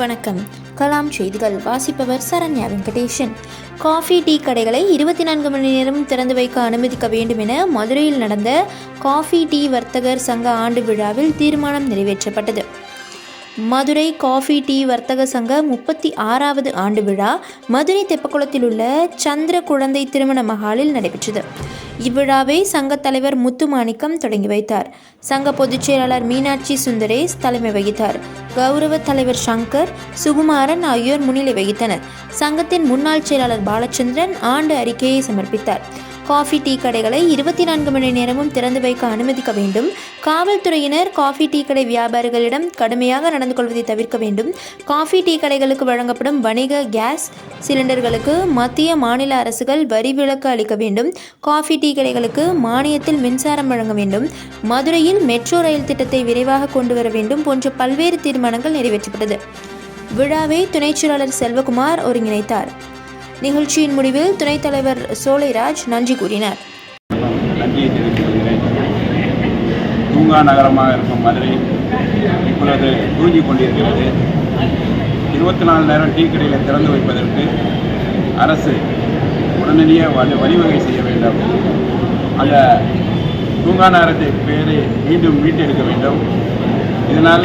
வணக்கம். கலாம் செய்திகள் வாசிப்பவர் சரண்யா வெங்கடேஷன். காஃபி டீ கடைகளை 24 மணி நேரம் திறந்து வைக்க அனுமதிக்க வேண்டும் என மதுரையில் நடந்த காஃபி டீ வர்த்தகர் சங்க ஆண்டு விழாவில் தீர்மானம் நிறைவேற்றப்பட்டது. மதுரை காஃபி டீ வர்த்தக சங்க 36வது ஆண்டு விழா மதுரை தெப்பக்குளத்தில் உள்ள சந்திர குழந்தை திருமண மஹாலில் நடைபெற்றது. இவ்விழாவை சங்க தலைவர் முத்துமாணிக்கம் தொடங்கி வைத்தார். சங்க பொதுச் செயலாளர் மீனாட்சி சுந்தரேஸ் தலைமை வகித்தார். கௌரவ தலைவர் சங்கர், சுகுமாரன் ஆகியோர் முன்னிலை வகித்தனர். சங்கத்தின் முன்னாள் செயலாளர் பாலச்சந்திரன் ஆண்டு அறிக்கையை சமர்ப்பித்தார். காஃபி டீ கடைகளை 24 மணி நேரமும் திறந்து வைக்க அனுமதிக்க வேண்டும். காவல்துறையினர் காஃபி டீ கடை வியாபாரிகளிடம் கடுமையாக நடந்து கொள்வதை தவிர்க்க வேண்டும். காஃபி டீ கடைகளுக்கு வழங்கப்படும் வணிக கேஸ் சிலிண்டர்களுக்கு மத்திய மாநில அரசுகள் வரி விலக்கு அளிக்க வேண்டும். காஃபி டீ கடைகளுக்கு மானியத்தில் மின்சாரம் வழங்க வேண்டும். மதுரையில் மெட்ரோ ரயில் திட்டத்தை விரைவாக கொண்டு வர வேண்டும் போன்ற பல்வேறு தீர்மானங்கள் நிறைவேற்றப்பட்டது. விழாவை துணைச் செயலாளர் செல்வகுமார் ஒருங்கிணைத்தார். நிகழ்ச்சியின் முடிவில் துணைத் தலைவர் சோலைராஜ் நன்றி கூறினார். நன்றியை தெரிவித்துக் கொள்கிறேன். தூங்கா நகரமாக இருக்கும் மதுரை இப்பொழுது தூங்கிக் கொண்டிருக்கிறது. 24 நேரம் டீ கடைகளை திறந்து வைப்பதற்கு அரசு உடனடியாக வழிவகை செய்ய வேண்டும். அந்த தூங்கா நகரத்தை பெயரை மீண்டும் மீட்டெடுக்க வேண்டும். இதனால்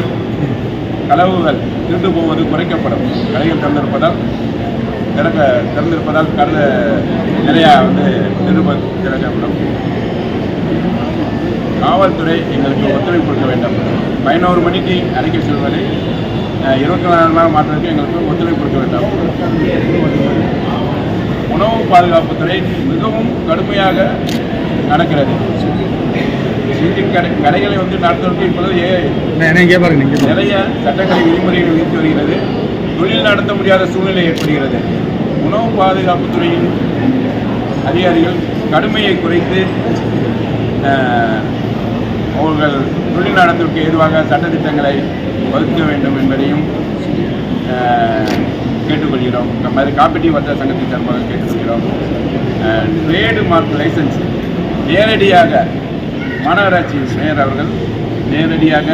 களவுகள் திருட்டு போவது குறைக்கப்படும். கடைகள் திறந்திருப்பதால் நிறையா திறக்கப்படும். காவல்துறை எங்களுக்கு ஒத்துழைப்பு கொடுக்க வேண்டும். 11 மணிக்கு அறிக்கை சொல்வதை 24 நாள் மாற்றுவதற்கு எங்களுக்கு ஒத்துழைப்பு கொடுக்க வேண்டும். உணவு பாதுகாப்புத்துறை மிகவும் கடுமையாக நடக்கிறது. கடைகளை நடத்துவதற்கு இப்பொழுது நிறைய சட்டங்களை விதிமுறைகள் விதித்து வருகிறது. தொழில் நடத்த முடியாத சூழ்நிலை ஏற்படுகிறது. உணவு பாதுகாப்புத்துறையின் அதிகாரிகள் கடுமையை குறைத்து அவர்கள் தொழில் நடத்துவதற்கு ஏதுவாக சட்டத்திட்டங்களை வகுக்க வேண்டும் என்பதையும் கேட்டுக்கொள்கிறோம். காப்பி டீ வர்த்தக சங்கத்தின் சார்பாக கேட்டுக்கொள்கிறோம். ட்ரேடு மார்க் லைசன்ஸ் நேரடியாக மாநகராட்சி மேயர் அவர்கள் நேரடியாக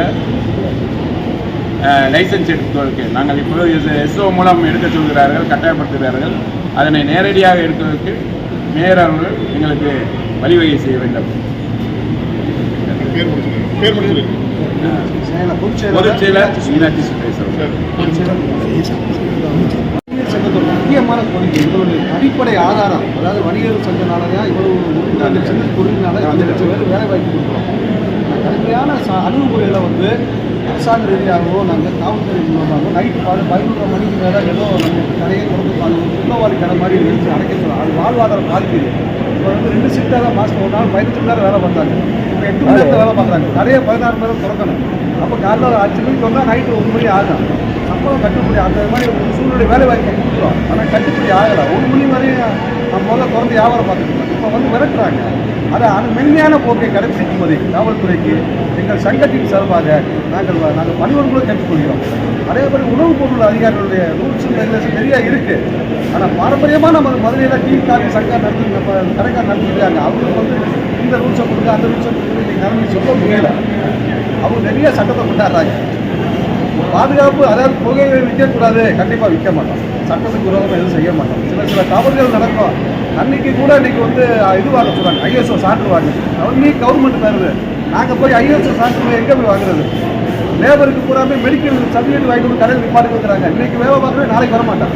லைசன்ஸ் எடுப்பதற்கு நாங்கள் இப்போது எஸ்ஓ மூலம் எடுக்க சொல்கிறார்கள், கட்டாயப்படுத்துகிறார்கள். அதனை நேரடியாக எடுப்பதற்கு மேயர் அவர்கள் எங்களுக்கு வழிவகை செய்ய வேண்டும். பொதுச் செயலர் மீனாட்சி சுந்தரேஸ் முக்கியமான கோரிக்கை இவருடைய அடிப்படை ஆதாரம், அதாவது வணிகர்கள் சங்கனாலயா இவ்வளவு 2 லட்சம் தொழில்னால 2 லட்சம் பேர் வேலை வாய்ப்பு கொடுக்குறோம். கடுமையான அணுகுமுறைகளை அரசாங்க ரீதியாகவோ நாங்கள் காவல்துறை மூலமாகவோ நைட்டு 11 மணிக்கு மேலே ஏதோ நம்ம கடையை கொடுத்து உள்ளவாரி கடை மாதிரி எடுத்து அடைக்கிறது. அது வாழ்வாதாரம் பாதிக்குது. இப்போ 2 ஷிஃப்டாக தான் மாதம் ஒரு நாள் 15 மணி நேரம் வேலை பார்த்தாங்க. இப்போ 8 மணி நேரத்தில் வேலை பார்க்குறாங்க. கடையை 16 மணி நேரம் திறக்கணும். அப்போ காலையில் 5 மணிக்கு வந்தால் நைட்டு 1 மணி ஆகும். சம்பளம் கட்டுப்படி அந்த மாதிரி ஒரு சூழ்நிலை வேலை வாய்ப்பை கொடுக்குறோம். ஆனால் கட்டுப்படி ஆகலை. 1 மணி வரையும் முதல்ல திறந்து வியாபாரம் பார்த்துக்கலாம். இப்போ மிரட்டுறாங்க. அதை மென்மையான போக்கை கடைபிடிக்கும் போது காவல்துறைக்கு எங்கள் சங்கத்தின் சார்பாக நாங்கள் பணிவன்களும் கேட்டுக்கொள்கிறோம். அதே மாதிரி உணவுப் பொருள் அதிகாரிகளுடைய ரூல்ஸ் அண்ட் ரெகுலேஷன் நிறையா இருக்குது. ஆனால் பாரம்பரியமாக நம்ம மதுரையில் டீ காஃபி சங்கம் நடத்தி நம்ம கடைக்கார நடத்திருக்காங்க. அவங்களுக்கு இந்த ரூல்ஸை கொடுங்க அந்த ரூல்ஸை கொடுங்க இன்றைக்கி நிலைமை சொல்ல முடியலை. அவங்க நிறைய சட்டத்தை கொண்டாடுறாங்க. பாதுகாப்பு, அதாவது புகையை விற்கக்கூடாது, கண்டிப்பாக விற்க மாட்டோம். சட்டத்துக்கு விரோதமாக எதுவும் செய்ய மாட்டோம். சில தவறுகள் நடக்கும். அன்றைக்கி கூட இன்றைக்கி இது வாங்க சொல்கிறாங்க, ஐஎஸ்ஓ சான்று வாங்க. அவங்களே கவர்மெண்ட் தருது. நாங்கள் போய் ஐஎஸ்ஓ சான்று எங்கே போய் வாங்குறது? லேபருக்கு பூராமே மெடிக்கல் சர்டிஃபிகேட் வாங்கிட்டு கடையில் நிப்பாட்டி கொடுக்குறாங்க. இன்றைக்கி வேலை பார்க்கவே நாளைக்கு வரமாட்டோம்.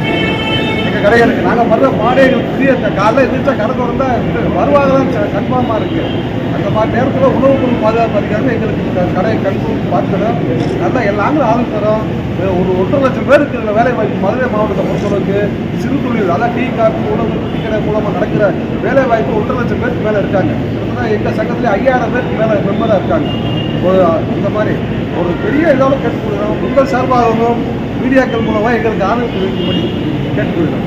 எங்கள் கடைகளுக்கு நாங்கள் வர்ற பாடே எங்களுக்கு புரிய காலையில் எதிர்த்தா கடை திறந்தால் வருவாங்கதான் கன்ஃபார்மாக இருக்குது. அந்த மாதிரி நேரத்தில் உணவு பொருள் பாதுகாப்பு அதிகாரம் எங்களுக்கு இந்த கடையை கண்கூர் பார்த்துக்கிறோம். நல்லா எல்லாமே ஆளுங்க தரோம். ஒரு 1.5 லட்சம் பேருக்கு இருக்கிற வேலை வாய்ப்பு மதுரை மாவட்டத்தை பொறுத்தளவுக்கு சிறு தொழில், அதாவது டீ காஃபி உணவு டீ கடை மூலமாக நடக்கிற வேலை வாய்ப்பு 1.5 லட்சம் பேருக்கு மேலே இருக்காங்க. எங்கள் சங்கத்தில் 5000 பேருக்கு மேலே மெம்பராக இருக்காங்க. இந்த மாதிரி ஒரு பெரிய இதோட கேட்டுக்கொள்கிறோம். உங்கள் சார்பாகவும் மீடியாக்கள் மூலமாக எங்களுக்கு ஆதரவு தெரிவிக்கும்படி கேட்டுக்கொள்கிறோம்.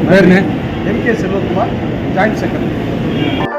MK Selvakumar, joint secretary.